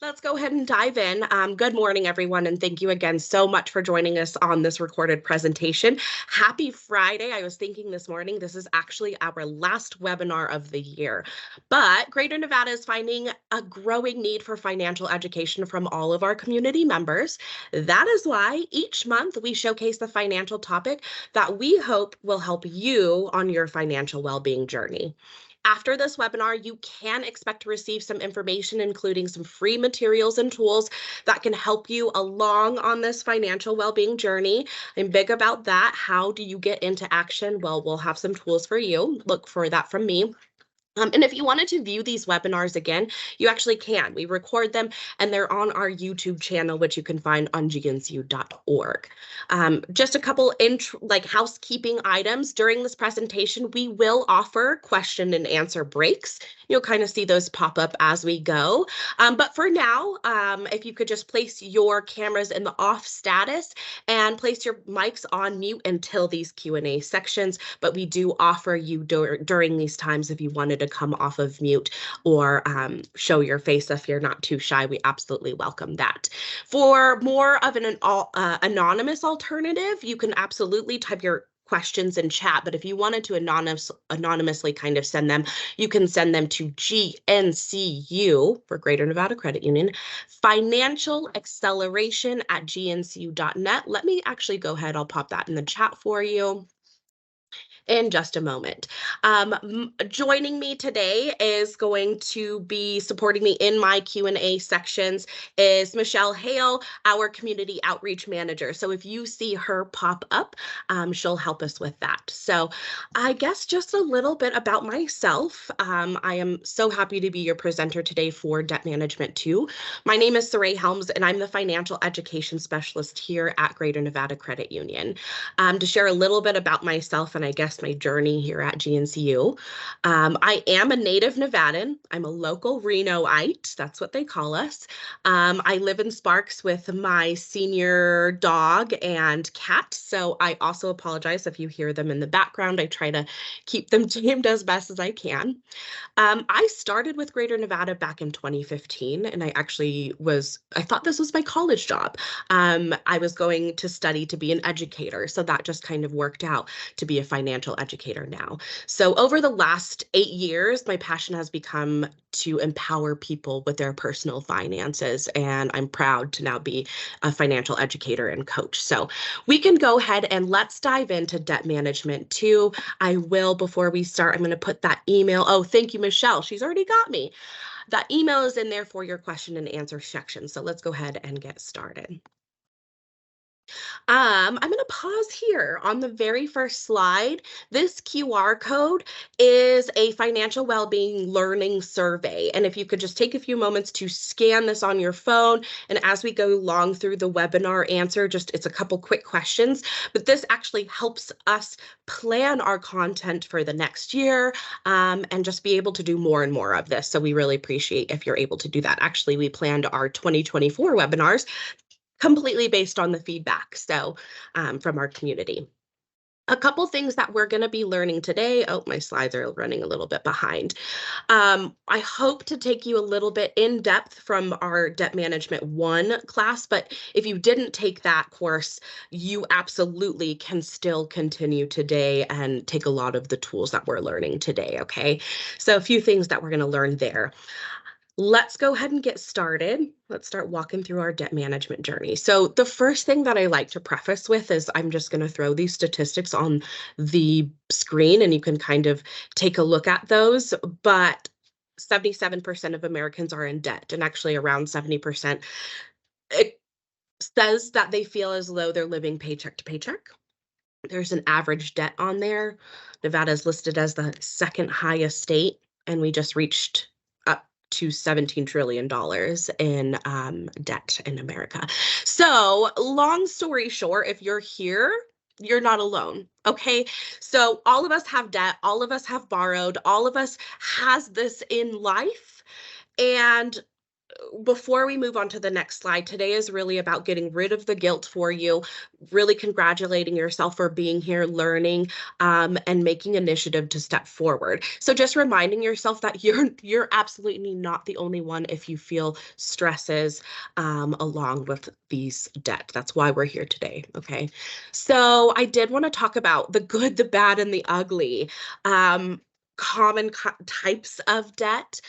Let's go ahead and dive in. Good morning, everyone, and thank you again so much for joining us on this recorded presentation. Happy Friday. I was thinking this morning, this is actually our last webinar of the year, but Greater Nevada is finding a growing need for financial education from all of our community members. That is why each month we showcase the financial topic that we hope will help you on your financial well-being journey. After this webinar, you can expect to receive some information, including some free materials and tools that can help you along on this financial well-being journey. I'm big about that. How do you get into action? Well, we'll have some tools for you. Look for that from me. And if you wanted to view these webinars again, you actually can. We record them and they're on our YouTube channel, which you can find on gncu.org. Just a couple housekeeping items. During this presentation, we will offer question and answer breaks. You'll kind of see those pop up as we go. But for now, if you could just place your cameras in the off status and place your mics on mute until these Q&A sections. But we do offer you during these times, if you wanted to come off of mute or show your face if you're not too shy, we absolutely welcome that. For more of an anonymous alternative, you can absolutely type your questions in chat, but if you wanted to anonymously kind of send them, you can send them to GNCU for Greater Nevada Credit Union, financial acceleration at gncu.net. Let me actually go ahead. I'll pop that in the chat for you in just a moment. Joining me today is going to be supporting me in my Q&A sections is Michelle Hale, our Community Outreach Manager. So if you see her pop up, she'll help us with that. So I guess just a little bit about myself. I am so happy to be your presenter today for Debt Management 2. My name is Saray Helms, and I'm the Financial Education Specialist here at Greater Nevada Credit Union. To share a little bit about myself and I guess my journey here at GNCU. I am a native Nevadan. I'm a local Renoite. That's what they call us. I live in Sparks with my senior dog and cat. So I also apologize if you hear them in the background. I try to keep them tamed as best as I can. I started with Greater Nevada back in 2015, and I thought this was my college job. I was going to study to be an educator, so that just kind of worked out to be a financial educator now. So over the last 8 years, my passion has become to empower people with their personal finances, and I'm proud to now be a financial educator and coach. So we can go ahead and let's dive into Debt Management 2. I will, before we start, I'm going to put that email. Oh, thank you, Michelle. She's already got me. That email is in there for your question and answer section. So let's go ahead and get started. I'm going to pause here on the very first slide. This QR code is a financial well-being learning survey. And if you could just take a few moments to scan this on your phone, and as we go along through the webinar answer, it's a couple quick questions, but this actually helps us plan our content for the next year and just be able to do more and more of this. So we really appreciate if you're able to do that. Actually, we planned our 2024 webinars completely based on the feedback from our community. A couple things that we're going to be learning today. Oh, my slides are running a little bit behind. I hope to take you a little bit in depth from our Debt Management 1 class, but if you didn't take that course, you absolutely can still continue today and take a lot of the tools that we're learning today, okay? So a few things that we're going to learn there. Let's go ahead and get started. Let's start walking through our debt management journey. So the first thing that I like to preface with is I'm just going to throw these statistics on the screen and you can kind of take a look at those. But 77% of Americans are in debt, and actually around 70%. It says that they feel as though they're living paycheck to paycheck. There's an average debt on there. Nevada is listed as the second highest state, and we just reached to $17 trillion in debt in America. So long story short, if you're here, you're not alone, okay? So all of us have debt, all of us have borrowed, all of us has this in life. And before we move on to the next slide, today is really about getting rid of the guilt for you, really congratulating yourself for being here, learning, and making initiative to step forward. So just reminding yourself that you're absolutely not the only one if you feel stresses along with these debt. That's why we're here today. Okay. So I did want to talk about the good, the bad, and the ugly. Common types of debt.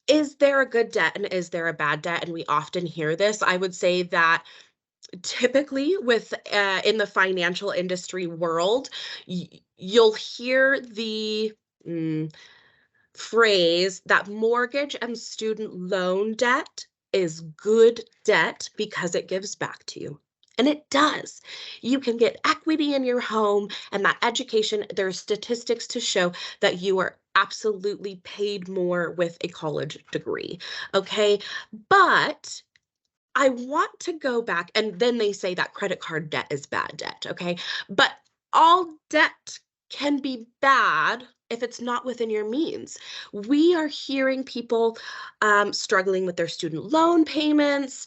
Is there a good debt and is there a bad debt? And we often hear this. I would say that typically with in the financial industry world, you'll hear the phrase that mortgage and student loan debt is good debt because it gives back to you. And it does. You can get equity in your home and that education. There are statistics to show that you are absolutely paid more with a college degree. Okay. But I want to go back, and then they say that credit card debt is bad debt. Okay. But all debt can be bad if it's not within your means. We are hearing people struggling with their student loan payments,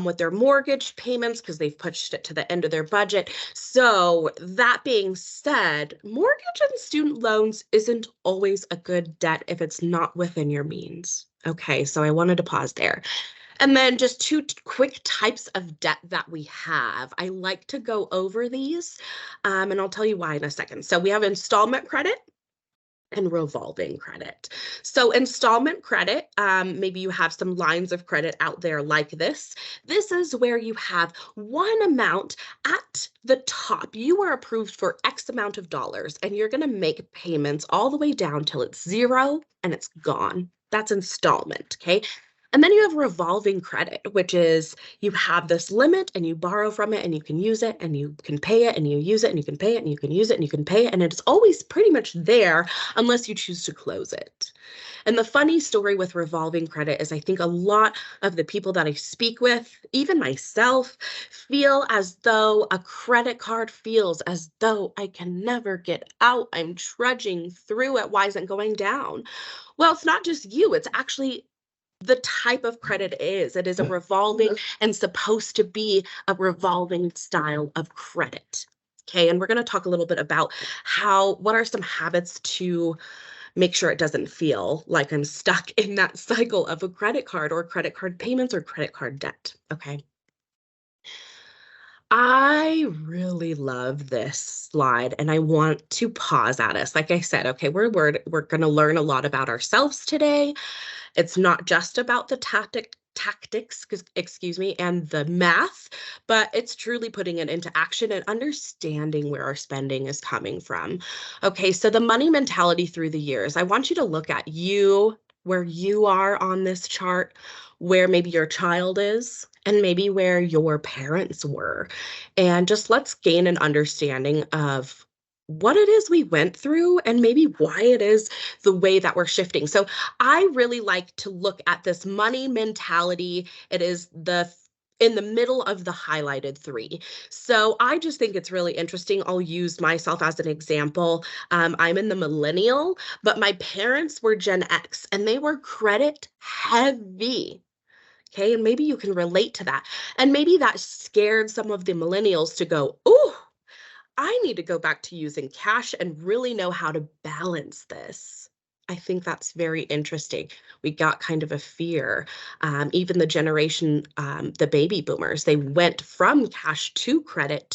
with their mortgage payments because they've pushed it to the end of their budget. So that being said, mortgage and student loans isn't always a good debt if it's not within your means. Okay, so I wanted to pause there. And then just two quick types of debt that we have. I like to go over these, and I'll tell you why in a second. So we have installment credit and revolving credit. So installment credit, maybe you have some lines of credit out there like this. This is where you have one amount at the top. You are approved for X amount of dollars, and you're going to make payments all the way down till it's zero and it's gone. That's installment, okay? And then you have revolving credit, which is you have this limit and you borrow from it and you can use it and you can pay it and you use it and you can pay it and you can use it and you can pay it. And it's always pretty much there unless you choose to close it. And the funny story with revolving credit is I think a lot of the people that I speak with, even myself, feel as though a credit card feels as though I can never get out. I'm trudging through it. Why isn't it going down? Well, it's not just you. It's actually the type of credit is. It is a revolving and supposed to be a revolving style of credit. Okay, and we're going to talk a little bit about what are some habits to make sure it doesn't feel like I'm stuck in that cycle of a credit card or credit card payments or credit card debt. Okay. I really love this slide and I want to pause at us. Like I said, okay, we're going to learn a lot about ourselves today. It's not just about the tactics, excuse me, and the math, but it's truly putting it into action and understanding where our spending is coming from. Okay, so the money mentality through the years. I want you to look at you, where you are on this chart, where maybe your child is, and maybe where your parents were. And just let's gain an understanding of what it is we went through and maybe why it is the way that we're shifting. So I really like to look at this money mentality. It is in the middle of the highlighted three. So I just think it's really interesting. I'll use myself as an example. I'm in the millennial, but my parents were Gen X and they were credit heavy. Okay, and maybe you can relate to that. And maybe that scared some of the millennials to go, "Ooh, I need to go back to using cash and really know how to balance this." I think that's very interesting. We got kind of a fear. Even the generation, the baby boomers, they went from cash to credit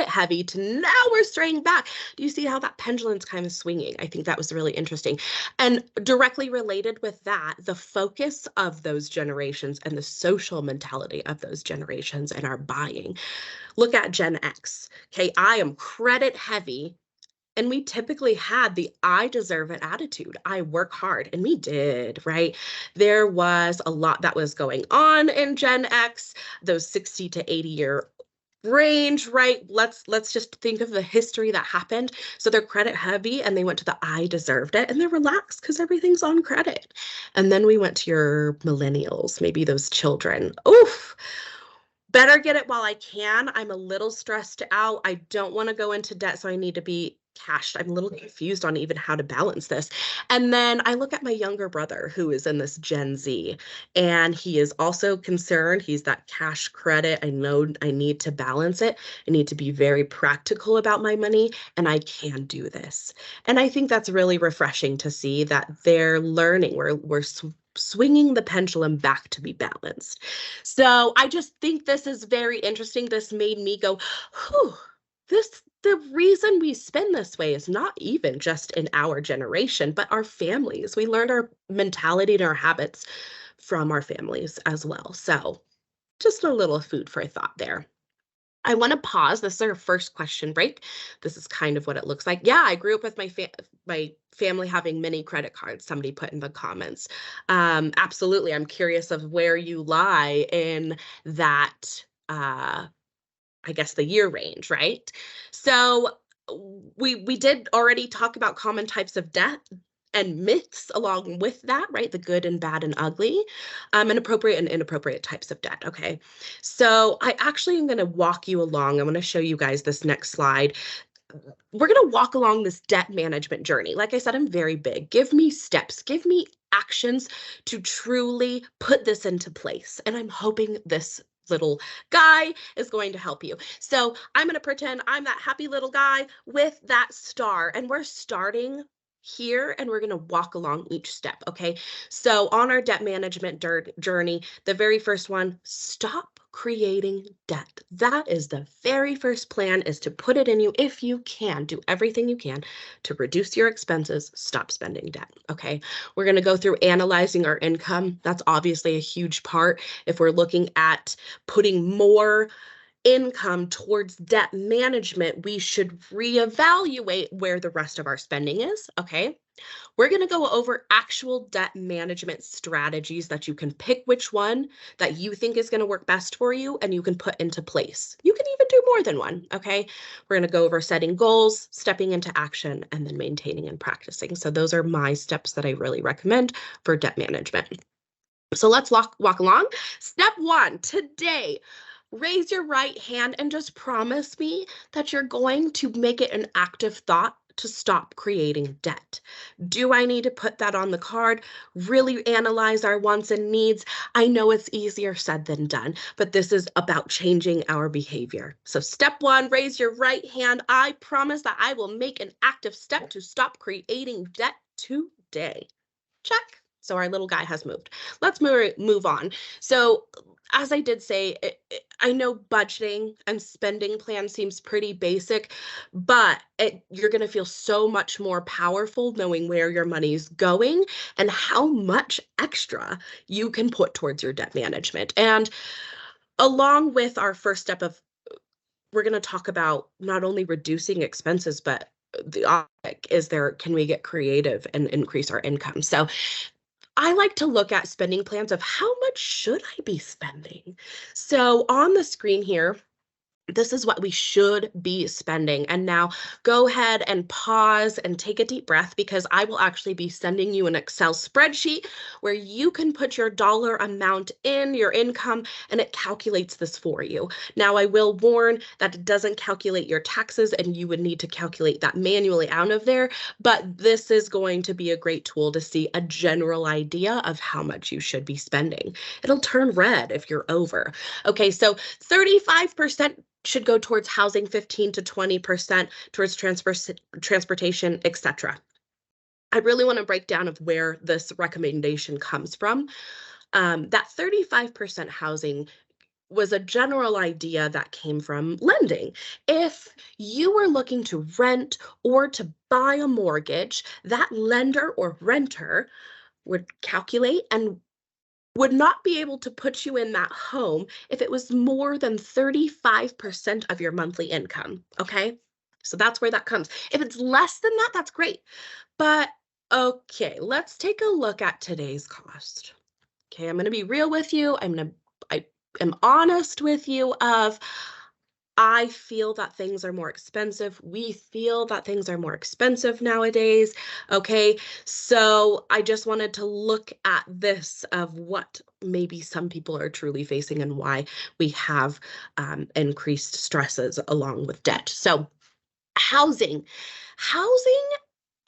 heavy to now we're straying back. Do you see how that pendulum's kind of swinging? I think that was really interesting. And directly related with that, the focus of those generations and the social mentality of those generations and our buying. Look at Gen X. Okay, I am credit heavy. And we typically had the I deserve it attitude. I work hard, and we did, right? There was a lot that was going on in Gen X, those 60 to 80-year range, right? Let's just think of the history that happened. So they're credit heavy and they went to the I deserved it and they're relaxed because everything's on credit. And then we went to your millennials, maybe those children. Oof. Better get it while I can. I'm a little stressed out. I don't want to go into debt, so I need to be cash. I'm a little confused on even how to balance this. And then I look at my younger brother who is in this Gen Z, and he is also concerned. He's that cash credit. I know I need to balance it. I need to be very practical about my money, and I can do this. And I think that's really refreshing to see that they're learning. We're swinging the pendulum back to be balanced. So I just think this is very interesting. This made me go, whew, the reason we spend this way is not even just in our generation, but our families. We learned our mentality and our habits from our families as well. So just a little food for thought there. I want to pause. This is our first question break. This is kind of what it looks like. Yeah, I grew up with my family having many credit cards. Somebody put in the comments. Absolutely. I'm curious of where you lie in that I guess the year range, right? So we did already talk about common types of debt and myths along with that, right? The good and bad and ugly, and appropriate and inappropriate types of debt. Okay, so I actually am going to walk you along. I'm going to show you guys this next slide. We're going to walk along this debt management journey. Like I said, I'm very big. Give me steps, give me actions to truly put this into place. And I'm hoping this little guy is going to help you. So I'm going to pretend I'm that happy little guy with that star, and we're starting here and we're going to walk along each step. Okay. So on our debt management journey, the very first one, stop creating debt. That is the very first plan, is to put it in you. If you can, do everything you can to reduce your expenses, stop spending debt. Okay. We're going to go through analyzing our income. That's obviously a huge part. If we're looking at putting more income towards debt management, we should reevaluate where the rest of our spending is. Okay. We're going to go over actual debt management strategies that you can pick which one that you think is going to work best for you and you can put into place. You can even do more than one. Okay. We're going to go over setting goals, stepping into action, and then maintaining and practicing. So those are my steps that I really recommend for debt management. So let's walk along. Step one today. Raise your right hand and just promise me that you're going to make it an active thought to stop creating debt. Do I need to put that on the card? Really analyze our wants and needs. I know it's easier said than done, but this is about changing our behavior. So step one, raise your right hand. I promise that I will make an active step to stop creating debt today. Check. So our little guy has moved. Let's move on. So as I did say, I know budgeting and spending plan seems pretty basic, but you're going to feel so much more powerful knowing where your money's going and how much extra you can put towards your debt management. And along with our first step of, we're going to talk about not only reducing expenses, but the optic is there, can we get creative and increase our income? So I like to look at spending plans of how much should I be spending? So on the screen here, this is what we should be spending. And now go ahead and pause and take a deep breath, because I will actually be sending you an Excel spreadsheet where you can put your dollar amount in, your income, and it calculates this for you. Now, I will warn that it doesn't calculate your taxes and you would need to calculate that manually out of there, but this is going to be a great tool to see a general idea of how much you should be spending. It'll turn red if you're over. Okay, so 35% should go towards housing, 15 to 20% towards transportation, etc. I really want to break down of where this recommendation comes from. That 35% housing was a general idea that came from lending. If you were looking to rent or to buy a mortgage, that lender or renter would calculate and would not be able to put you in that home if it was more than 35% of your monthly income, okay? So that's where that comes. If it's less than that, that's great. But okay, let's take a look at today's cost. Okay, I'm going to be real with you. I am honest with you of, I feel that things are more expensive. We feel that things are more expensive nowadays. Okay, so I just wanted to look at this of what maybe some people are truly facing and why we have increased stresses along with debt. So Housing. Housing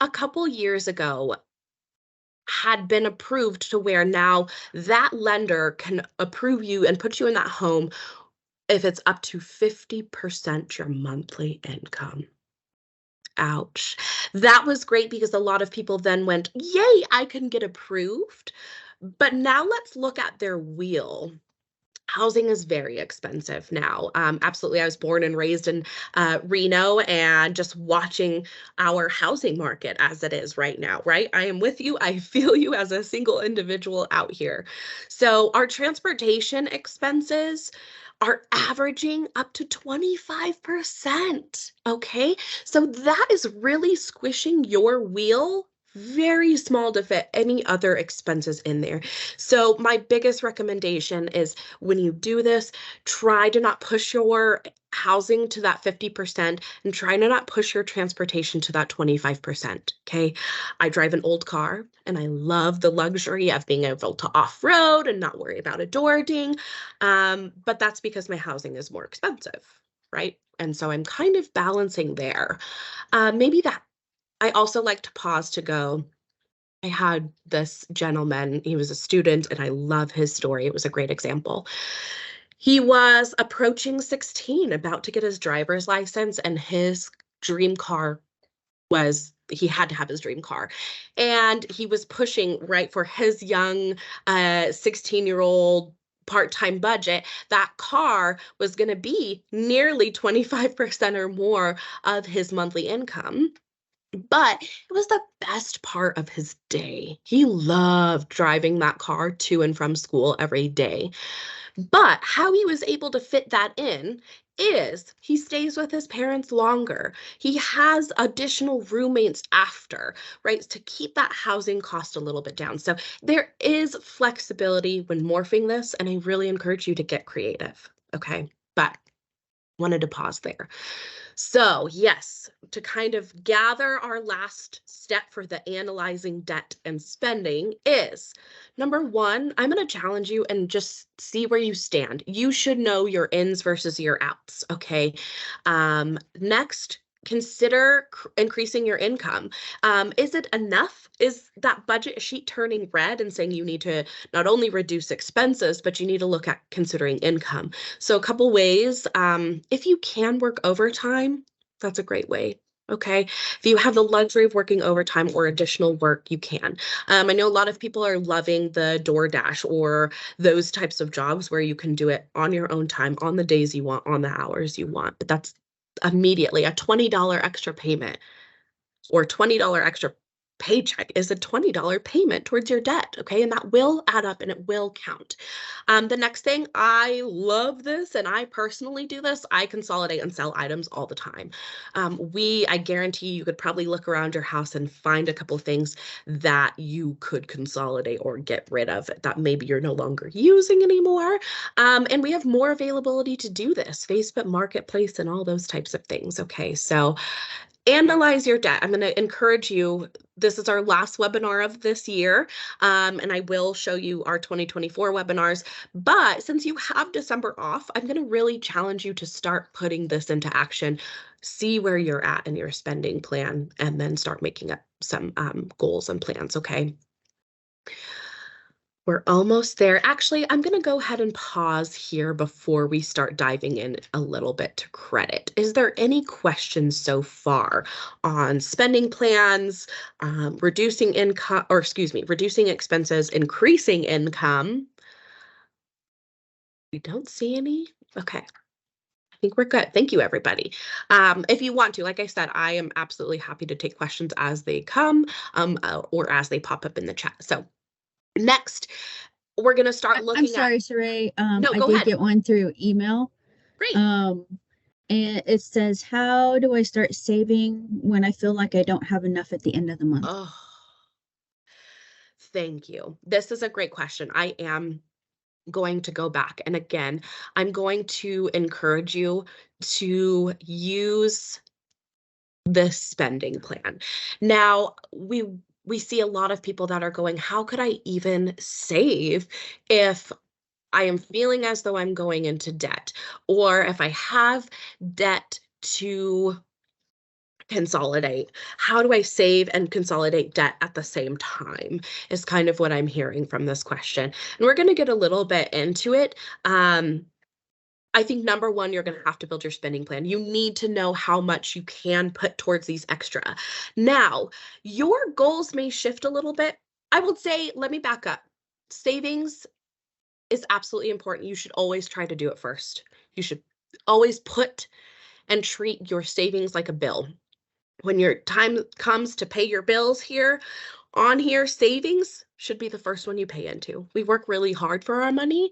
a couple years ago had been approved to where now that lender can approve you and put you in that home if it's up to 50% your monthly income. Ouch. That was great because a lot of people then went, yay, I can get approved. But now let's look at their wheel. Housing is very expensive now. Absolutely. I was born and raised in Reno, and just watching our housing market as it is right now, right? I am with you. I feel you as a single individual out here. So our transportation expenses are averaging up to 25%. Okay. So that is really squishing your wheel very small to fit any other expenses in there. So my biggest recommendation is when you do this, try to not push your housing to that 50% and try to not push your transportation to that 25%. Okay. I drive an old car and I love the luxury of being able to off-road and not worry about a door ding. But that's because my housing is more expensive, right? And so I'm kind of balancing there. Maybe that I also like to pause to go, I had this gentleman, he was a student, and I love his story. It was a great example. He was approaching 16, about to get his driver's license, and his dream car was, he had to have his dream car. And he was pushing, right, for his young 16-year-old part-time budget. That car was going to be nearly 25% or more of his monthly income. But it was the best part of his day. He loved driving that car to and from school every day. But how he was able to fit that in is he stays with his parents longer. He has additional roommates after, right? To keep that housing cost a little bit down. So there is flexibility when morphing this, and I really encourage you to get creative. Okay. But wanted to pause there. So yes, to kind of gather our last step for the analyzing debt and spending is, number one, I'm going to challenge you and just see where you stand. You should know your ins versus your outs. Okay. Next, consider increasing your income. Is it enough? Is that budget sheet turning red and saying you need to not only reduce expenses, but you need to look at considering income? So a couple ways, if you can work overtime, that's a great way. Okay. If you have the luxury of working overtime or additional work, you can. I know a lot of people are loving the DoorDash or those types of jobs where you can do it on your own time, on the days you want, on the hours you want, but that's immediately a $20 extra payment or $20 extra paycheck is a $20 payment towards your debt. Okay. And that will add up and it will count. The next thing, I love this, and I personally do this. I consolidate and sell items all the time. I guarantee you could probably look around your house and find a couple things that you could consolidate or get rid of that maybe you're no longer using anymore. And we have more availability to do this, Facebook Marketplace and all those types of things. Okay. So analyze your debt. I'm going to encourage you. This is our last webinar of this year, and I will show you our 2024 webinars. But since you have December off, I'm going to really challenge you to start putting this into action. See where you're at in your spending plan, and then start making up some goals and plans, okay? We're almost there. Actually, I'm going to go ahead and pause here before we start diving in a little bit to credit. Is there any questions so far on spending plans, reducing income, or excuse me, reducing expenses, increasing income? We don't see any. Okay. I think we're good. Thank you, everybody. If you want to, like I said, I am absolutely happy to take questions as they come or as they pop up in the chat. So next, we're going to start looking I'm sorry, Saray. No, I go did ahead. get one through email. Great. And it says, how do I start saving when I feel like I don't have enough at the end of the month? Oh, thank you. This is a great question. I am going to go back. And again, I'm going to encourage you to use this spending plan. Now, we see a lot of people that are going, how could I even save if I am feeling as though I'm going into debt, or if I have debt to consolidate? How do I save and consolidate debt at the same time is kind of what I'm hearing from this question. And we're going to get a little bit into it. I think number one, you're going to have to build your spending plan. You need to know how much you can put towards these extra. Now, your goals may shift a little bit. I would say, let me back up. Savings is absolutely important. You should always try to do it first. You should always put and treat your savings like a bill. When your time comes to pay your bills here, savings should be the first one you pay into. We work really hard for our money.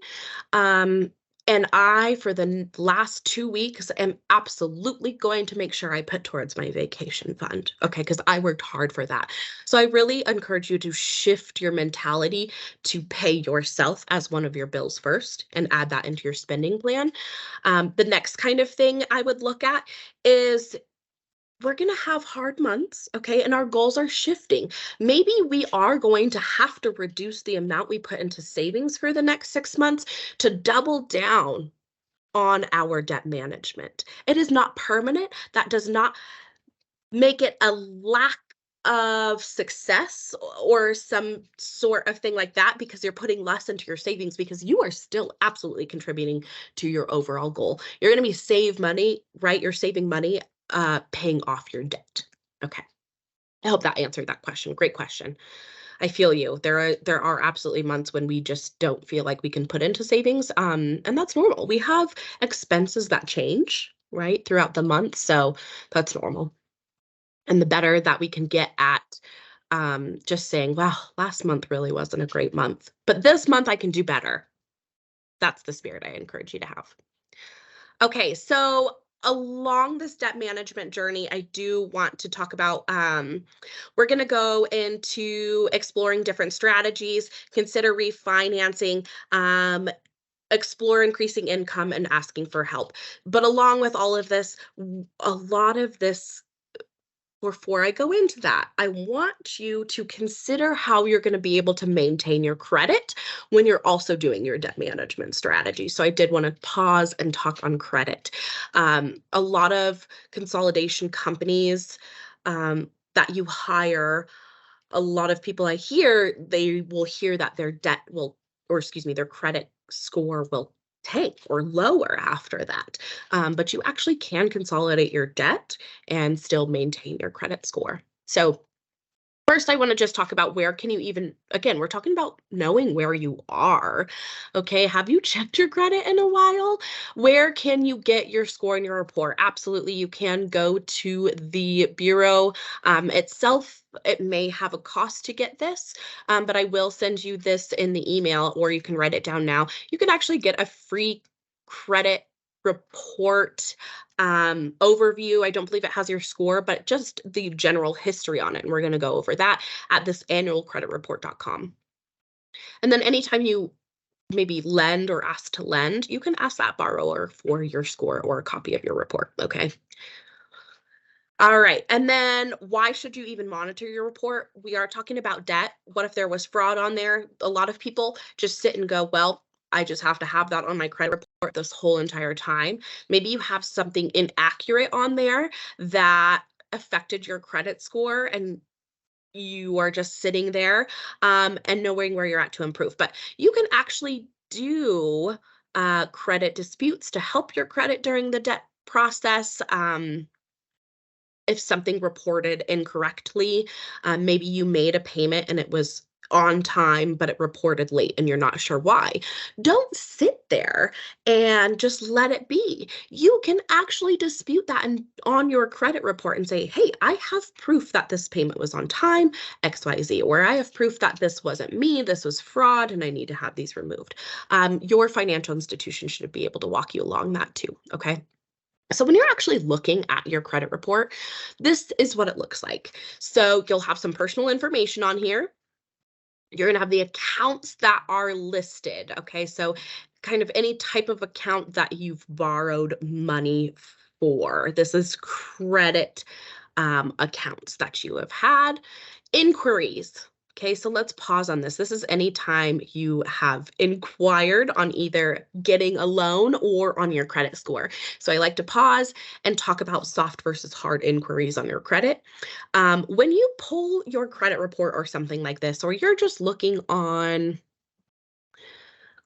And I, for the last 2 weeks, am absolutely going to make sure I put towards my vacation fund, okay? Because I worked hard for that. So I really encourage you to shift your mentality to pay yourself as one of your bills first and add that into your spending plan. The next kind of thing I would look at is we're going to have hard months, okay? And our goals are shifting. Maybe we are going to have to reduce the amount we put into savings for the next 6 months to double down on our debt management. It is not permanent. That does not make it a lack of success or some sort of thing like that because you're putting less into your savings because you are still absolutely contributing to your overall goal. You're going to be save money, right? You're saving money, paying off your debt. Okay. I hope that answered that question. Great question. I feel you. There are absolutely months when we just don't feel like we can put into savings. And that's normal. We have expenses that change, right, throughout the month. So that's normal. And the better that we can get at just saying, wow, last month really wasn't a great month, but this month I can do better. That's the spirit I encourage you to have. Okay, so along this debt management journey, I do want to talk about, we're going to go into exploring different strategies, consider refinancing, explore increasing income and asking for help. But along with all of this, a lot of this, before I go into that, I want you to consider how you're going to be able to maintain your credit when you're also doing your debt management strategy. So I did want to pause and talk on credit. A lot of consolidation companies that you hire, a lot of people I hear, they will hear that their debt will, or excuse me, their credit score will tank or lower after that. But you actually can consolidate your debt and still maintain your credit score. So first, I want to just talk about where can you even, again, we're talking about knowing where you are. Okay, have you checked your credit in a while? Where can you get your score and your report? Absolutely, you can go to the Bureau itself. It may have a cost to get this, but I will send you this in the email, or you can write it down now. You can actually get a free credit report overview. I don't believe it has your score, but just the general history on it. And we're going to go over that at this annualcreditreport.com. And then anytime you maybe lend or ask to lend, you can ask that borrower for your score or a copy of your report. Okay. All right. And then why should you even monitor your report? We are talking about debt. What if there was fraud on there? A lot of people just sit and go, well, I just have to have that on my credit report this whole entire time. Maybe you have something inaccurate on there that affected your credit score and you are just sitting there and knowing where you're at to improve. But you can actually do credit disputes to help your credit during the debt process. If something reported incorrectly, maybe you made a payment and it was on time, but it reported late and you're not sure why. Don't sit there and just let it be. You can actually dispute that on your credit report and say, hey, I have proof that this payment was on time, XYZ, or I have proof that this wasn't me, this was fraud, and I need to have these removed. Your financial institution should be able to walk you along that too, okay? So when you're actually looking at your credit report, this is what it looks like. So you'll have some personal information on here. You're going to have the accounts that are listed. Okay, so kind of any type of account that you've borrowed money for. This is credit accounts that you have had. Inquiries. Okay, so let's pause on this. This is any time you have inquired on either getting a loan or on your credit score. So I like to pause and talk about soft versus hard inquiries on your credit. When you pull your credit report or something like this, or you're just looking on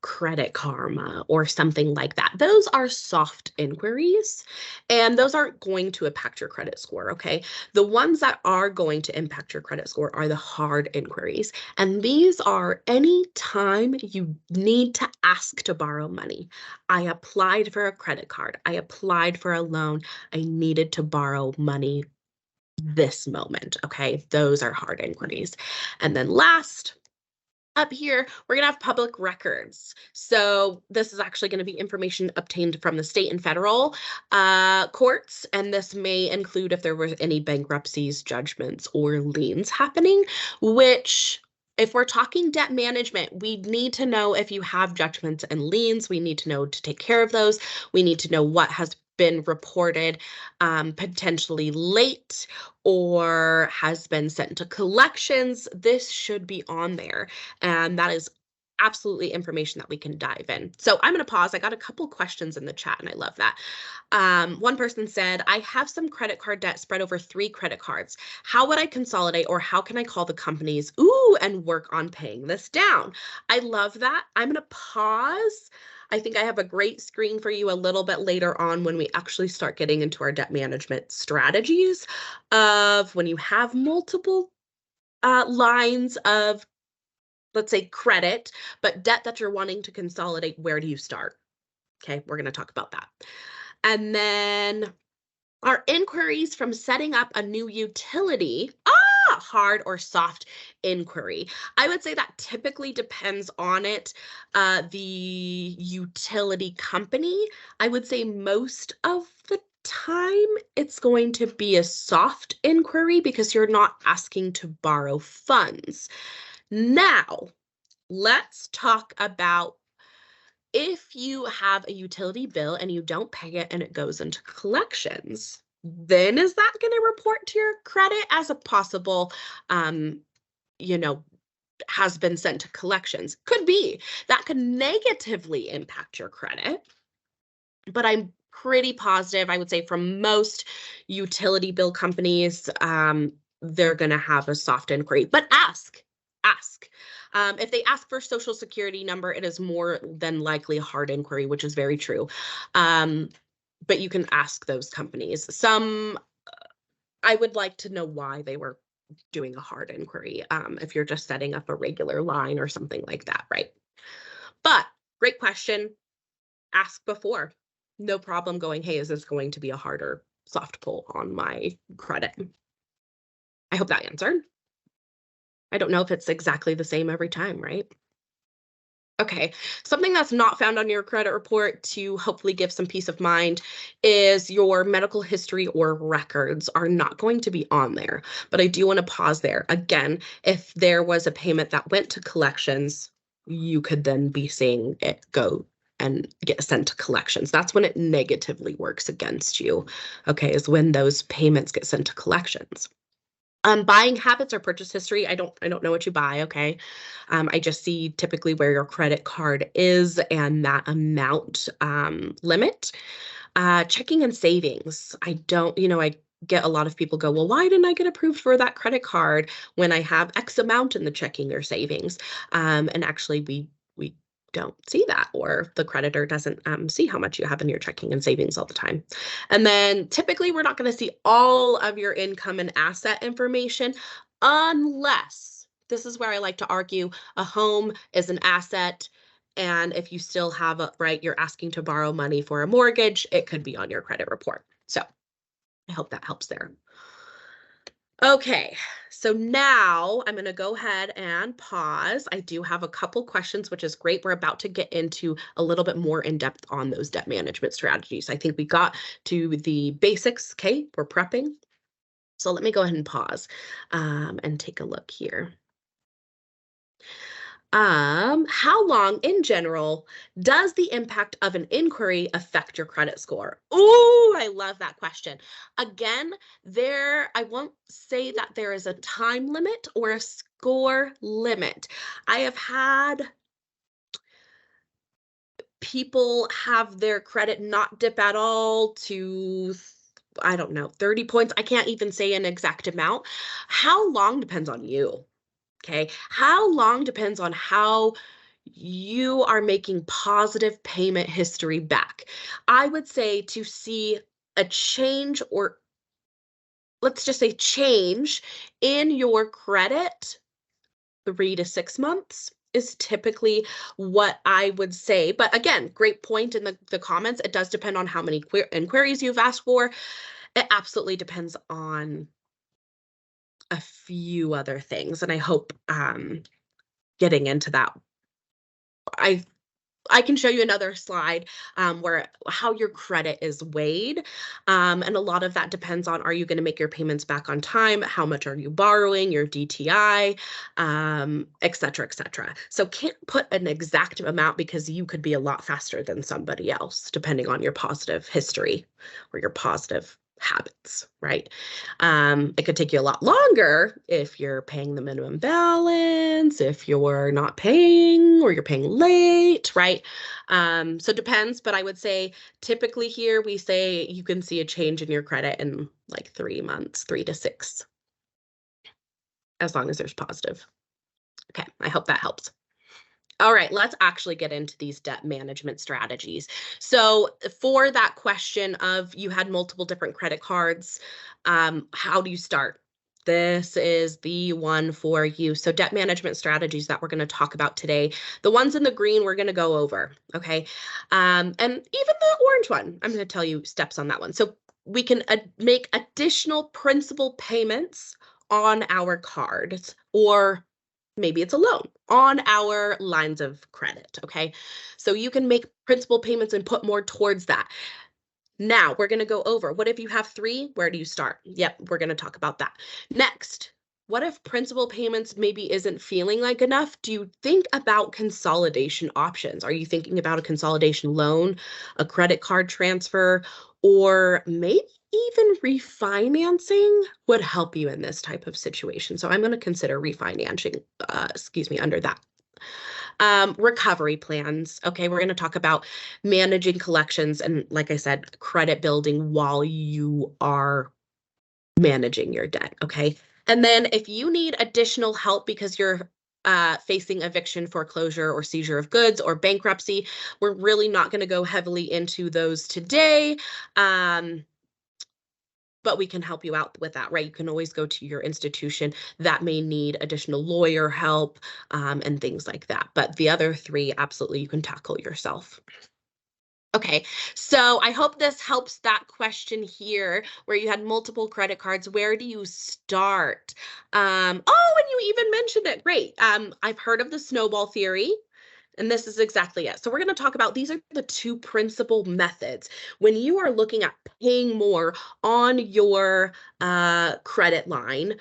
Credit Karma or something like that. Those are soft inquiries, and those aren't going to impact your credit score, okay? The ones that are going to impact your credit score are the hard inquiries, and these are any time you need to ask to borrow money. I applied for a credit card. I applied for a loan. I needed to borrow money this moment, okay? Those are hard inquiries. And then last, up here, we're going to have public records. So this is actually going to be information obtained from the state and federal courts, and this may include if there were any bankruptcies, judgments, or liens happening, which if we're talking debt management, we need to know if you have judgments and liens. We need to know to take care of those. We need to know what has been reported potentially late or has been sent to collections. This should be on there. And that is absolutely information that we can dive in. So I'm going to pause. I got a couple questions in the chat and I love that. One person said, I have some credit card debt spread over 3 credit cards. How would I consolidate, or how can I call the companies and work on paying this down? I love that. I'm going to pause. I think I have a great screen for you a little bit later on when we actually start getting into our debt management strategies of when you have multiple lines of, let's say, credit, but debt that you're wanting to consolidate. Where do you start? Okay, we're going to talk about that. And then our inquiries from setting up a new utility, hard or soft inquiry. I would say that typically depends on it, the utility company. I would say most of the time it's going to be a soft inquiry because you're not asking to borrow funds. Now, let's talk about if you have a utility bill and you don't pay it and it goes into collections, then is that going to report to your credit as a possible, has been sent to collections? Could be. That could negatively impact your credit. But I'm pretty positive, I would say, from most utility bill companies, they're going to have a soft inquiry. But ask. If they ask for social security number, it is more than likely a hard inquiry, which is very true. But you can ask those companies. Some, I would like to know why they were doing a hard inquiry, if you're just setting up a regular line or something like that, right? But great question. Ask before. No problem going, hey, is this going to be a hard or soft pull on my credit? I hope that answered. I don't know if it's exactly the same every time, right? Okay, something that's not found on your credit report to hopefully give some peace of mind is your medical history or records are not going to be on there. But I do want to pause there. Again, if there was a payment that went to collections, you could then be seeing it go and get sent to collections. That's when it negatively works against you, okay, is when those payments get sent to collections. Buying habits or purchase history, I don't know what you buy, okay? I just see typically where your credit card is and that amount limit. Checking and savings, I don't, I get a lot of people go, well, why didn't I get approved for that credit card when I have X amount in the checking or savings? And actually we don't see that, or the creditor doesn't see how much you have in your checking and savings all the time. And then typically we're not going to see all of your income and asset information unless, this is where I like to argue, a home is an asset. And if you still have you're asking to borrow money for a mortgage, it could be on your credit report. So I hope that helps there. Okay, so now I'm going to go ahead and pause. I do have a couple questions, which is great. We're about to get into a little bit more in depth on those debt management strategies. I think we got to the basics. Okay, we're prepping. So let me go ahead and pause and take a look here. How long in general does the impact of an inquiry affect your credit score? Ooh, I love that question. Again, I won't say that there is a time limit or a score limit. I have had people have their credit not dip at all to, I don't know, 30 points. I can't even say an exact amount. How long depends on you. Okay. How long depends on how you are making positive payment history back. I would say to see a change, or let's just say change in your credit, 3 to 6 months is typically what I would say. But again, great point in the comments. It does depend on how many inquiries you've asked for. It absolutely depends on a few other things. And I hope getting into that, I I can show you another slide where how your credit is weighed. And a lot of that depends on, are you going to make your payments back on time? How much are you borrowing, your DTI, et cetera, et cetera. So can't put an exact amount because you could be a lot faster than somebody else, depending on your positive history or your positive habits, right? It could take you a lot longer if you're paying the minimum balance, if you're not paying or you're paying late, right? So it depends, but I would say typically here we say you can see a change in your credit in like 3 months, 3 to 6, as long as there's positive. Okay, I hope that helps. All right, let's actually get into these debt management strategies. So for that question of you had multiple different credit cards, how do you start? This is the one for you. So debt management strategies that we're going to talk about today. The ones in the green we're going to go over, okay? And even the orange one, I'm going to tell you steps on that one. So we can make additional principal payments on our cards, or maybe it's a loan on our lines of credit, okay? So you can make principal payments and put more towards that. Now we're going to go over, what if you have 3? Where do you start? Yep, we're going to talk about that. Next, what if principal payments maybe isn't feeling like enough? Do you think about consolidation options? Are you thinking about a consolidation loan, a credit card transfer, or maybe even refinancing would help you in this type of situation? So I'm going to consider refinancing, under that. Recovery plans. Okay, we're going to talk about managing collections and, like I said, credit building while you are managing your debt. Okay. And then if you need additional help because you're facing eviction, foreclosure, or seizure of goods, or bankruptcy, we're really not going to go heavily into those today. But we can help you out with that, right? You can always go to your institution that may need additional lawyer help and things like that. But the other 3, absolutely, you can tackle yourself. Okay, so I hope this helps that question here where you had multiple credit cards. Where do you start? Oh, and you even mentioned it. Great. I've heard of the snowball theory. And this is exactly it. So we're going to talk about, these are the 2 principal methods. When you are looking at paying more on your credit line,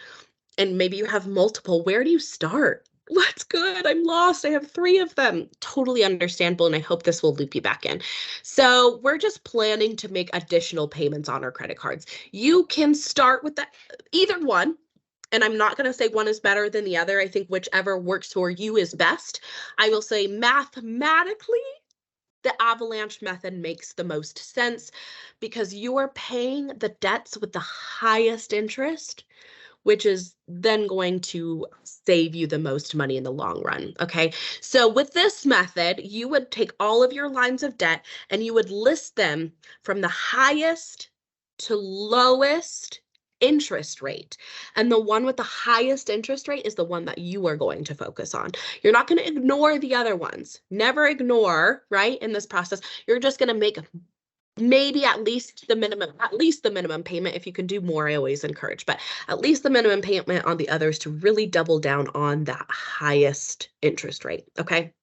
and maybe you have multiple, where do you start? What's good? I'm lost. I have 3 of them. Totally understandable, and I hope this will loop you back in. So we're just planning to make additional payments on our credit cards. You can start with that, either one. And I'm not going to say one is better than the other. I think whichever works for you is best. I will say mathematically, the avalanche method makes the most sense because you are paying the debts with the highest interest, which is then going to save you the most money in the long run. Okay. So with this method, you would take all of your lines of debt and you would list them from the highest to lowest interest rate. And the one with the highest interest rate is the one that you are going to focus on. You're not going to ignore the other ones. Never ignore, right? In this process, you're just going to make maybe at least the minimum payment. If you can do more, I always encourage, but at least the minimum payment on the others to really double down on that highest interest rate. Okay.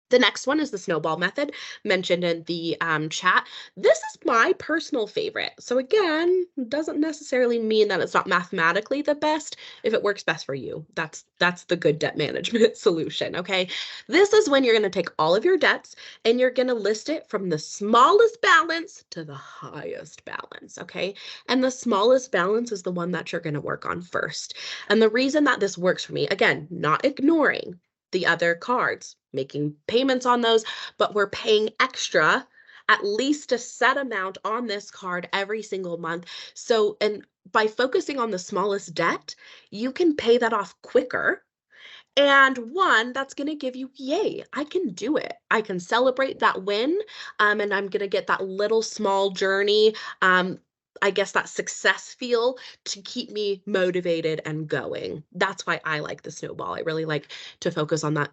The next one is the snowball method mentioned in the chat. This is my personal favorite. So again, doesn't necessarily mean that it's not mathematically the best. If it works best for you, that's the good debt management solution, okay? This is when you're going to take all of your debts and you're going to list it from the smallest balance to the highest balance, okay? And the smallest balance is the one that you're going to work on first. And the reason that this works for me, again, not ignoring the other cards, making payments on those, but we're paying extra, at least a set amount on this card every single month. So, and by focusing on the smallest debt, you can pay that off quicker. And one, that's going to give you, yay, I can do it. I can celebrate that win. And I'm going to get that little small journey, I guess that success feel to keep me motivated and going. That's why I like the snowball. I really like to focus on that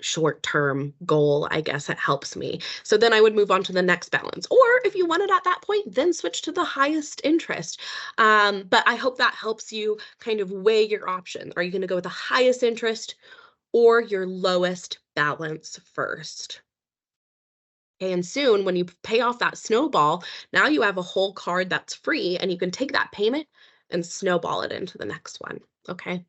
short-term goal. I guess it helps me. So then I would move on to the next balance. Or if you wanted at that point, then switch to the highest interest. But I hope that helps you kind of weigh your options. Are you going to go with the highest interest or your lowest balance first? Okay, and soon when you pay off that snowball, now you have a whole card that's free and you can take that payment and snowball it into the next one, okay?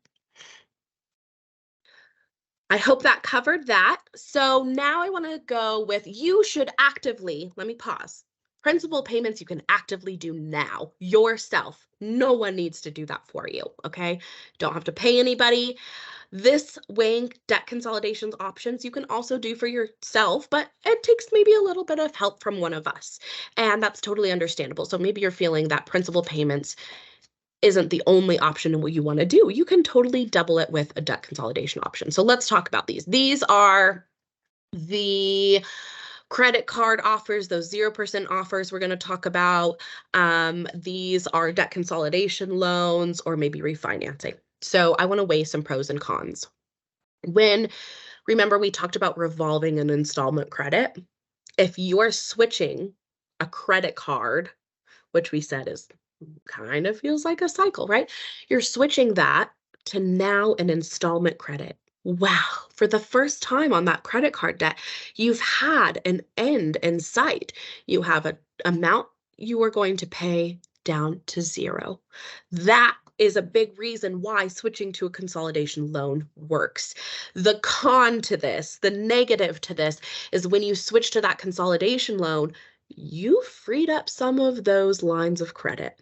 I hope that covered that. So now I want to go with you should actively, let me pause. Principal payments you can actively do now yourself. No one needs to do that for you, okay? Don't have to pay anybody. This weighing debt consolidations options you can also do for yourself, but it takes maybe a little bit of help from one of us. And that's totally understandable. So maybe you're feeling that principal payments isn't the only option in what you want to do. You can totally double it with a debt consolidation option. So let's talk about these. These are the credit card offers, those 0% offers we're going to talk about. These are debt consolidation loans or maybe refinancing. So I want to weigh some pros and cons. Remember we talked about revolving an installment credit. If you're switching a credit card, which we said is kind of feels like a cycle, right? You're switching that to now an installment credit. Wow, for the first time on that credit card debt, you've had an end in sight. You have an amount you are going to pay down to zero. That is a big reason why switching to a consolidation loan works. The con to this, the negative to this, is when you switch to that consolidation loan, you freed up some of those lines of credit.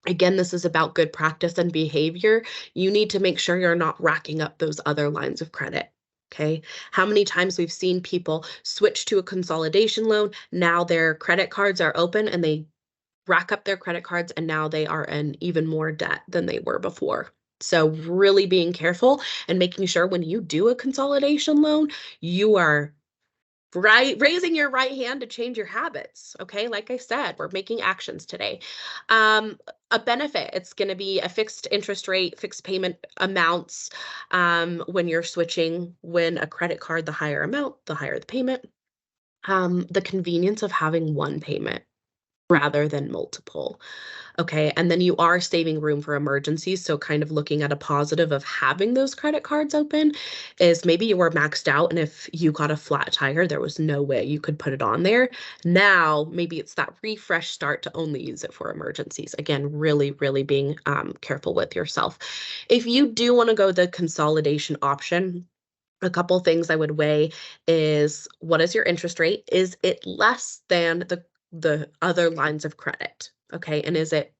Again, this is about good practice and behavior. You need to make sure you're not racking up those other lines of credit. Okay. How many times we've seen people switch to a consolidation loan, now their credit cards are open and they rack up their credit cards and now they are in even more debt than they were before. So really being careful and making sure when you do a consolidation loan, you are raising your right hand to change your habits. Okay, like I said, we're making actions today. A benefit, it's going to be a fixed interest rate, fixed payment amounts. When you're switching, when a credit card, the higher amount, the higher the payment. The convenience of having one payment rather than multiple. Okay, and then you are saving room for emergencies. So kind of looking at a positive of having those credit cards open is maybe you were maxed out and if you got a flat tire, there was no way you could put it on there. Now, maybe it's that refresh start to only use it for emergencies. Again, really, really being careful with yourself. If you do want to go the consolidation option, a couple things I would weigh is what is your interest rate? Is it less than the other lines of credit? Okay, and is it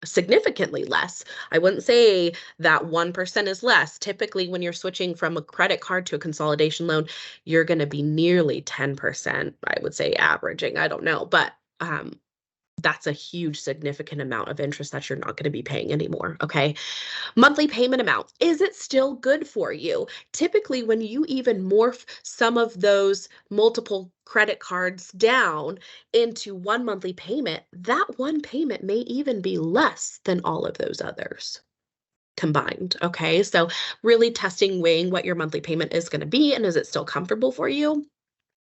significantly less? I wouldn't say that 1% is less. Typically, when you're switching from a credit card to a consolidation loan, you're going to be nearly 10%, I would say averaging. I don't know, but that's a huge significant amount of interest that you're not going to be paying anymore. Okay. Monthly payment amount. Is it still good for you? Typically, when you even morph some of those multiple credit cards down into one monthly payment, that one payment may even be less than all of those others combined. Okay. So really testing, weighing what your monthly payment is going to be and is it still comfortable for you?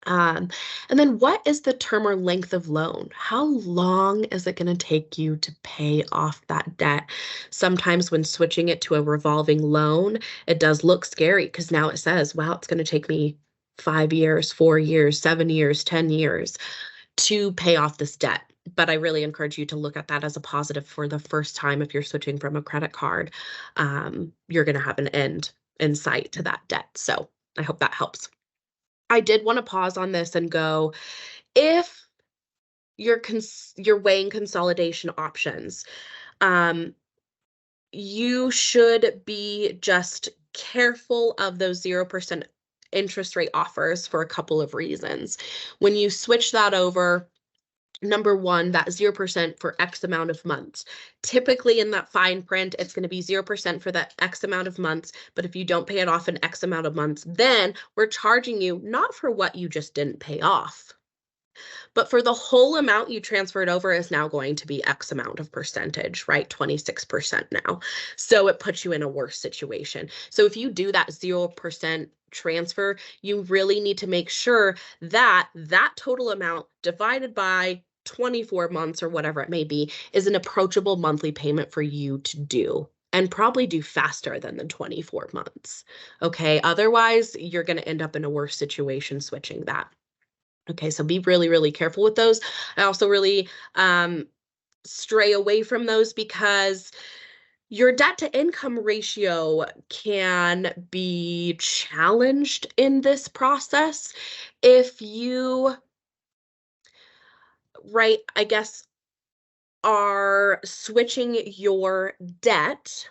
And then what is the term or length of loan? How long is it going to take you to pay off that debt? Sometimes when switching it to a revolving loan, it does look scary because now it says, wow, it's going to take me 5 years, 4 years, 7 years, 10 years to pay off this debt. But I really encourage you to look at that as a positive for the first time. If you're switching from a credit card, you're going to have an end in sight to that debt. So I hope that helps. I did want to pause on this and go, if you're weighing consolidation options, you should be just careful of those 0% interest rate offers for a couple of reasons. When you switch that over, number one, that 0% for X amount of months. Typically in that fine print, it's going to be 0% for that X amount of months. But if you don't pay it off in X amount of months, then we're charging you not for what you just didn't pay off, but for the whole amount you transferred over is now going to be X amount of percentage, right? 26% now. So it puts you in a worse situation. So if you do that 0% transfer, you really need to make sure that that total amount divided by 24 months or whatever it may be is an approachable monthly payment for you to do, and probably do faster than the 24 months. Okay, otherwise you're going to end up in a worse situation switching that. Okay, so be really, really careful with those. I also really stray away from those because your debt to income ratio can be challenged in this process if you, right, I guess, are switching your debt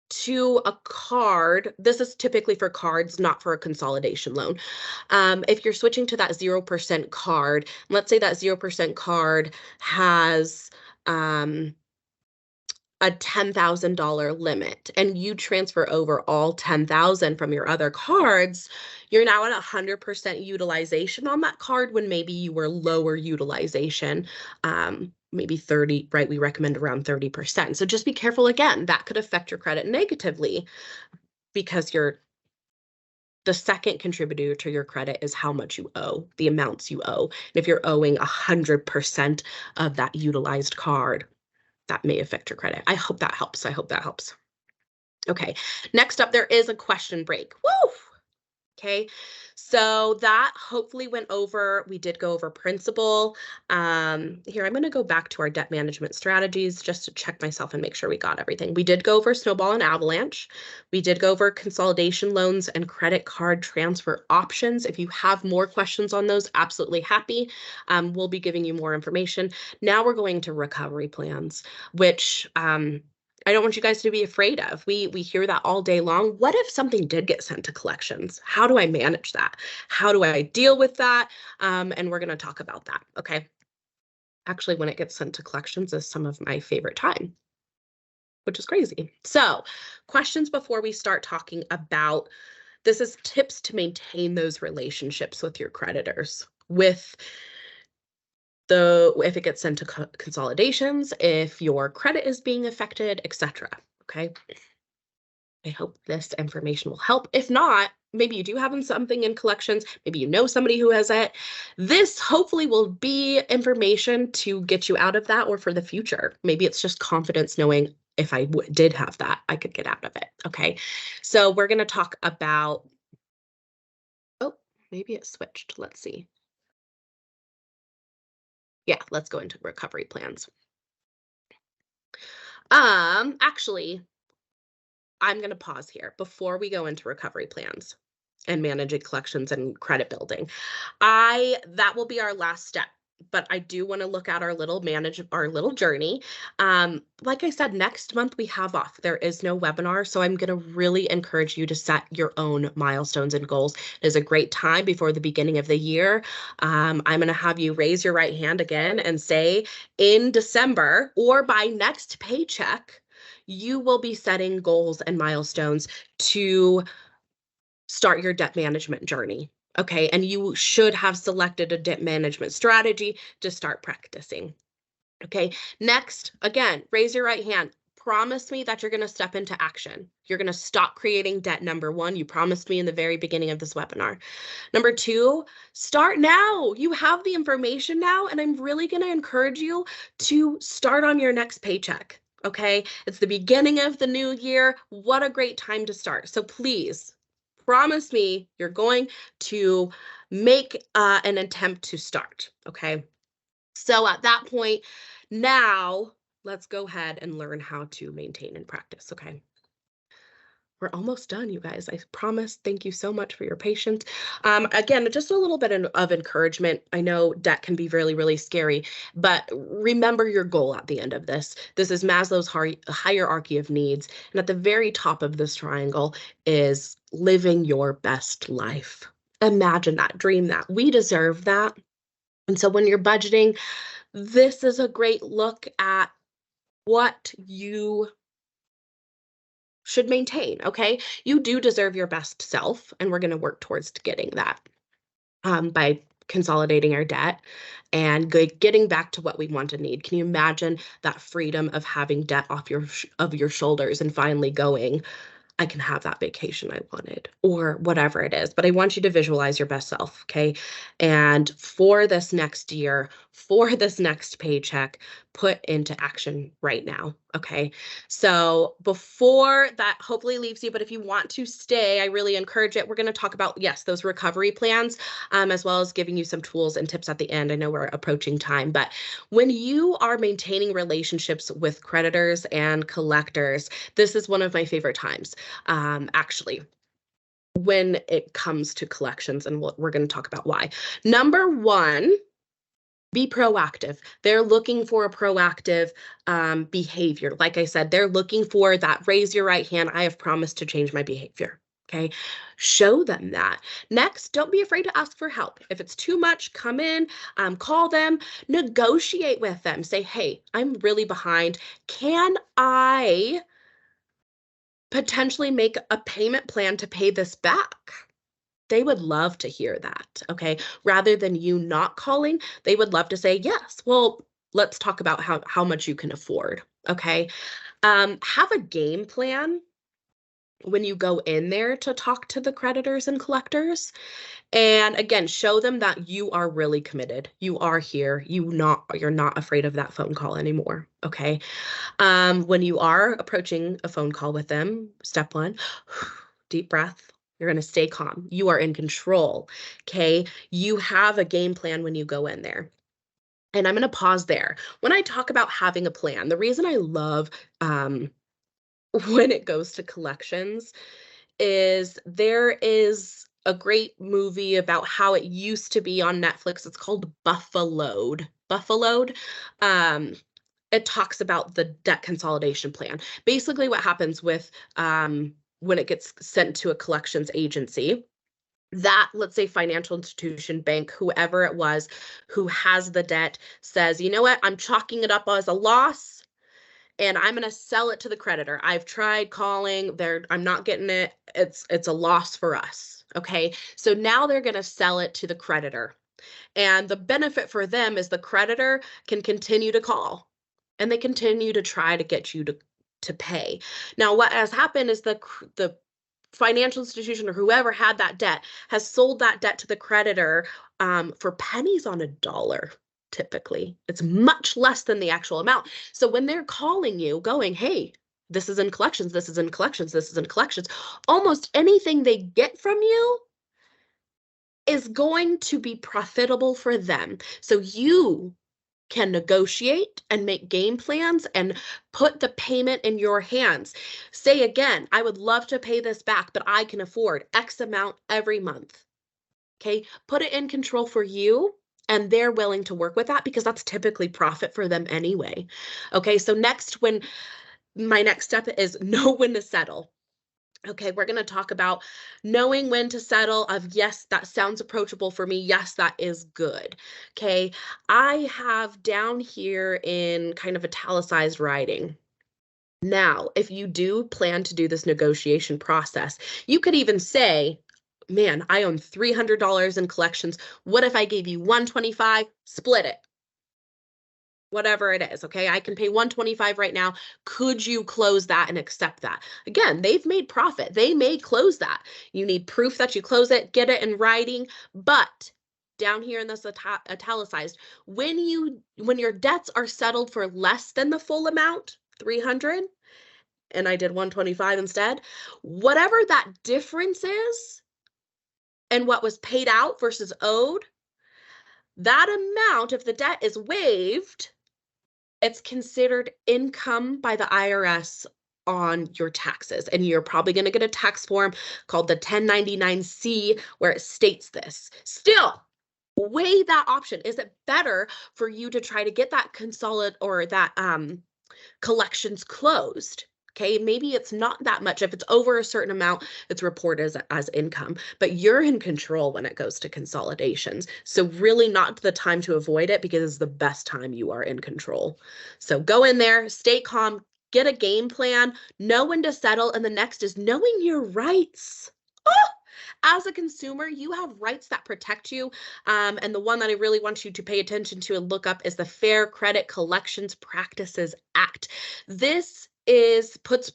to a card. This is typically for cards, not for a consolidation loan. If you're switching to that 0% card, let's say that 0% card has a $10,000 limit and you transfer over all 10,000 from your other cards, you're now at 100% utilization on that card when maybe you were lower utilization, maybe 30, right? We recommend around 30%. So just be careful again, that could affect your credit negatively because the second contributor to your credit is how much you owe, the amounts you owe. And if you're owing 100% of that utilized card, that may affect your credit. I hope that helps. I hope that helps. Okay, next up, there is a question break. Woo! Okay, so that hopefully went over, we did go over principal. Here, I'm going to go back to our debt management strategies just to check myself and make sure we got everything. We did go over Snowball and Avalanche. We did go over consolidation loans and credit card transfer options. If you have more questions on those, absolutely happy. We'll be giving you more information. Now we're going to recovery plans, which I don't want you guys to be afraid of. We hear that all day long. What if something did get sent to collections? How do I manage that? How do I deal with that? And we're going to talk about that. Okay. Actually, when it gets sent to collections is some of my favorite time, which is crazy. So, questions before we start talking about this is tips to maintain those relationships with your creditors, with if it gets sent to consolidations, if your credit is being affected, etc. Okay. I hope this information will help. If not, maybe you do have something in collections, maybe you know somebody who has it. This hopefully will be information to get you out of that or for the future. Maybe it's just confidence knowing if I did have that, I could get out of it. Okay. So we're going to talk about, oh, maybe it switched. Let's see. Yeah, let's go into recovery plans. Actually, I'm going to pause here before we go into recovery plans and managing collections and credit building. That will be our last step, but I do want to look at our little journey. Like I said, next month we have off. There is no webinar, so I'm going to really encourage you to set your own milestones and goals. It is a great time before the beginning of the year. I'm going to have you raise your right hand again and say, in December or by next paycheck, you will be setting goals and milestones to start your debt management journey. Okay, and you should have selected a debt management strategy to start practicing. Okay, next, again, raise your right hand. Promise me that you're going to step into action. You're going to stop creating debt, number one. You promised me in the very beginning of this webinar. Number two, start now. You have the information now, and I'm really going to encourage you to start on your next paycheck. Okay, it's the beginning of the new year. What a great time to start. So please promise me you're going to make an attempt to start, okay? So at that point, now let's go ahead and learn how to maintain and practice, okay? We're almost done, you guys. I promise. Thank you so much for your patience. Again, just a little bit of encouragement. I know debt can be really, really scary, but remember your goal at the end of this. This is Maslow's hierarchy of needs. And at the very top of this triangle is living your best life. Imagine that, dream that. We deserve that. And so when you're budgeting, this is a great look at what you should maintain, okay? You do deserve your best self, and we're going to work towards getting that by consolidating our debt and getting back to what we want and need. Can you imagine that freedom of having debt off your shoulders and finally going, I can have that vacation I wanted, or whatever it is. But I want you to visualize your best self, okay? And for this next year, for this next paycheck, put into action right now, okay? So before that hopefully leaves you, but if you want to stay, I really encourage it. We're going to talk about, yes, those recovery plans, as well as giving you some tools and tips at the end. I know we're approaching time, but when you are maintaining relationships with creditors and collectors, this is one of my favorite times. Actually, when it comes to collections, and we're going to talk about why. Number one, be proactive. They're looking for a proactive behavior. Like I said, they're looking for that raise your right hand. I have promised to change my behavior. Okay, show them that. Next, don't be afraid to ask for help. If it's too much, come in, call them, negotiate with them. Say, hey, I'm really behind. Can I potentially make a payment plan to pay this back? They would love to hear that, okay? Rather than you not calling, they would love to say, yes, well, let's talk about how much you can afford, okay? Have a game plan when you go in there to talk to the creditors and collectors. And again, show them that you are really committed. You are here. You're not afraid of that phone call anymore, okay? When you are approaching a phone call with them, step one, deep breath. You're going to stay calm. You are in control, okay? You have a game plan when you go in there. And I'm going to pause there. When I talk about having a plan, the reason I love when it goes to collections is there is a great movie about how it used to be on Netflix. It's called Buffaloed. Buffaloed. It talks about the debt consolidation plan. Basically, what happens with when it gets sent to a collections agency, that, let's say, financial institution, bank, whoever it was who has the debt says, you know what, I'm chalking it up as a loss and I'm going to sell it to the creditor. I've tried calling, I'm not getting it. It's a loss for us. Okay. So now they're going to sell it to the creditor. And the benefit for them is the creditor can continue to call and they continue to try to get you to pay. Now, what has happened is the financial institution or whoever had that debt has sold that debt to the creditor for pennies on a dollar. Typically, it's much less than the actual amount. So when they're calling you going, hey, this is in collections, this is in collections, this is in collections, almost anything they get from you is going to be profitable for them. So you can negotiate and make game plans and put the payment in your hands. Say again, I would love to pay this back, but I can afford X amount every month. Okay, put it in control for you, and they're willing to work with that because that's typically profit for them anyway. Okay, so my next step is know when to settle. Okay, we're going to talk about knowing when to settle of, yes, that sounds approachable for me. Yes, that is good. Okay, I have down here in kind of italicized writing. Now, if you do plan to do this negotiation process, you could even say, man, I own $300 in collections. What if I gave you $125? Split it. Whatever it is, okay? I can pay $125 right now. Could you close that and accept that? Again, they've made profit. They may close that. You need proof that you close it, get it in writing, but down here in this italicized, when your debts are settled for less than the full amount, 300, and I did 125 instead, whatever that difference is and what was paid out versus owed, that amount, if the debt is waived, it's considered income by the IRS on your taxes. And you're probably going to get a tax form called the 1099-C where it states this. Still, weigh that option. Is it better for you to try to get that consolidate or that collections closed? Okay, maybe it's not that much. If it's over a certain amount, it's reported as income, but you're in control when it goes to consolidations. So really not the time to avoid it, because it's the best time you are in control. So go in there, stay calm, get a game plan, know when to settle, and the next is knowing your rights. Oh! As a consumer, you have rights that protect you. And the one that I really want you to pay attention to and look up is the Fair Credit Collections Practices Act. This puts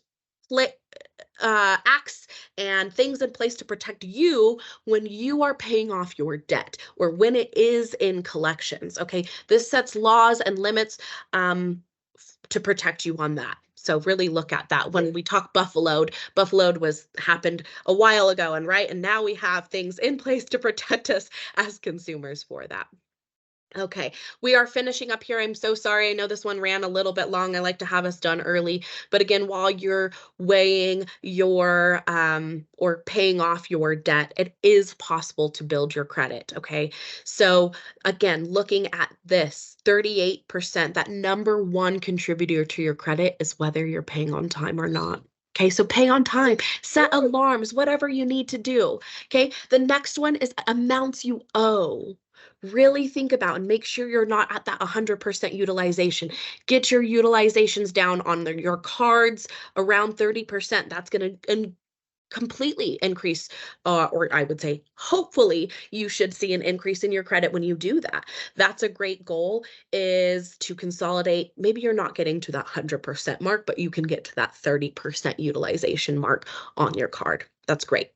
acts and things in place to protect you when you are paying off your debt or when it is in collections. Okay, this sets laws and limits to protect you on that. So really look at that. When we talk buffaloed happened a while ago, and now we have things in place to protect us as consumers for that. Okay, we are finishing up here. I'm so sorry. I know this one ran a little bit long. I like to have us done early. But again, while you're weighing your or paying off your debt, it is possible to build your credit. Okay, so again, looking at this 38%, that number one contributor to your credit is whether you're paying on time or not. Okay, so pay on time, set alarms, whatever you need to do. Okay, the next one is amounts you owe. Really think about and make sure you're not at that 100% utilization. Get your utilizations down on your cards around 30%. That's going to completely increase, or I would say, hopefully, you should see an increase in your credit when you do that. That's a great goal, is to consolidate. Maybe you're not getting to that 100% mark, but you can get to that 30% utilization mark on your card. That's great.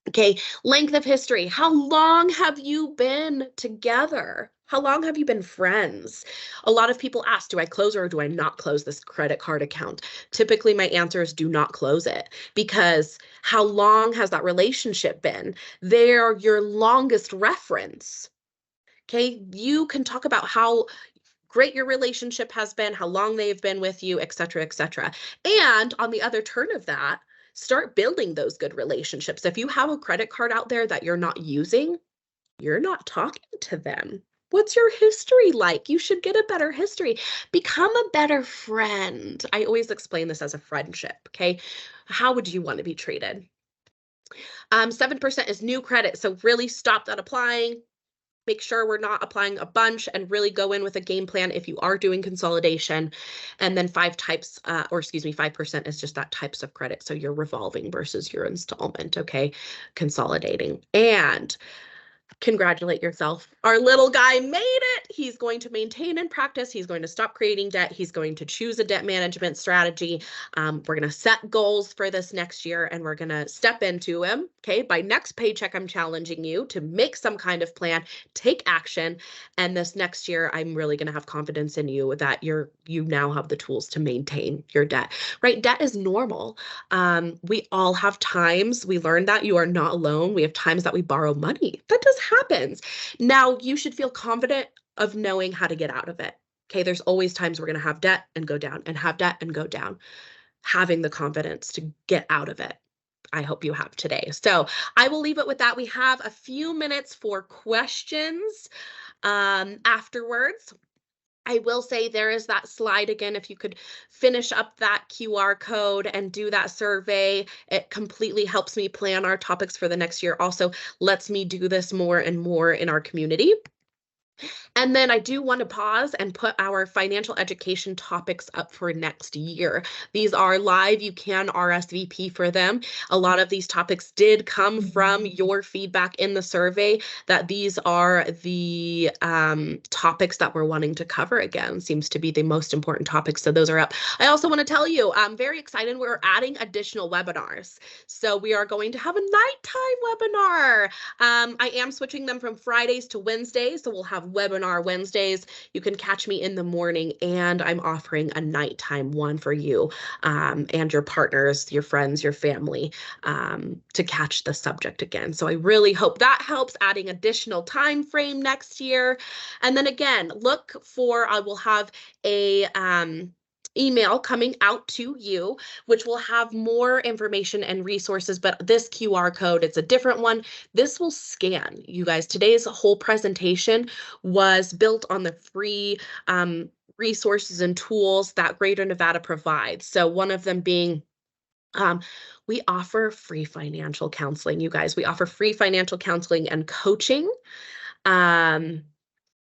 Okay, length of history. How long have you been together? How long have you been friends? A lot of people ask, do I close or do I not close this credit card account? Typically, my answer is do not close it, because how long has that relationship been? They're your longest reference. Okay, you can talk about how great your relationship has been, how long they've been with you, et cetera, et cetera. And on the other turn of that, start building those good relationships. If you have a credit card out there that you're not using, you're not talking to them. What's your history like? You should get a better history. Become a better friend. I always explain this as a friendship, okay? How would you want to be treated? 7% is new credit, so really stop that applying. Make sure we're not applying a bunch and really go in with a game plan if you are doing consolidation. And then 5% is just that types of credit. So your revolving versus your installment, okay? Consolidating. And congratulate yourself. Our little guy made it. He's going to maintain and practice. He's going to stop creating debt. He's going to choose a debt management strategy. We're going to set goals for this next year, and we're going to step into them. Okay. By next paycheck, I'm challenging you to make some kind of plan, take action. And this next year, I'm really going to have confidence in you that you now have the tools to maintain your debt, right? Debt is normal. We all have times. We learned that you are not alone. We have times that we borrow money. That just happens. Now, you should feel confident of knowing how to get out of it. Okay, there's always times we're going to have debt and go down and have debt and go down. Having the confidence to get out of it, I hope you have today. So I will leave it with that. We have a few minutes for questions afterwards. I will say there is that slide again. If you could finish up that QR code and do that survey, it completely helps me plan our topics for the next year. Also lets me do this more and more in our community. And then I do want to pause and put our financial education topics up for next year. These are live. You can RSVP for them. A lot of these topics did come from your feedback in the survey, that these are the topics that we're wanting to cover again. Seems to be the most important topics. So those are up. I also want to tell you, I'm very excited. We're adding additional webinars. So we are going to have a nighttime webinar. I am switching them from Fridays to Wednesdays. So we'll have webinar Wednesdays. You can catch me in the morning, and I'm offering a nighttime one for you and your partners, your friends, your family to catch the subject again. So I really hope that helps, adding additional time frame next year. And then again, look for, I will have a email coming out to you, which will have more information and resources, but this QR code, it's a different one. This will scan, you guys. Today's whole presentation was built on the free resources and tools that Greater Nevada provides. So one of them being we offer free financial counseling, you guys. We offer free financial counseling and coaching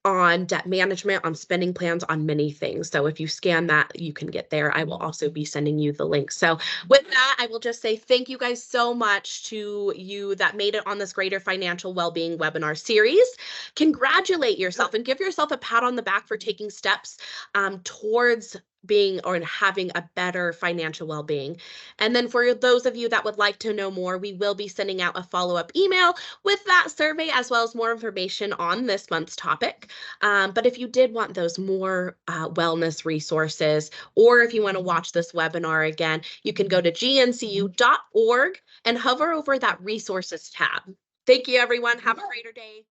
on debt management, on spending plans, on many things. So if you scan that, you can get there. I will also be sending you the link. So with that, I will just say thank you guys so much to you that made it on this Greater Financial Wellbeing webinar series. Congratulate yourself and give yourself a pat on the back for taking steps towards being or having a better financial well-being. And then for those of you that would like to know more, we will be sending out a follow-up email with that survey as well as more information on this month's topic. But if you did want those more wellness resources, or if you want to watch this webinar again, you can go to gncu.org and hover over that resources tab. Thank you, everyone. Have a greater day.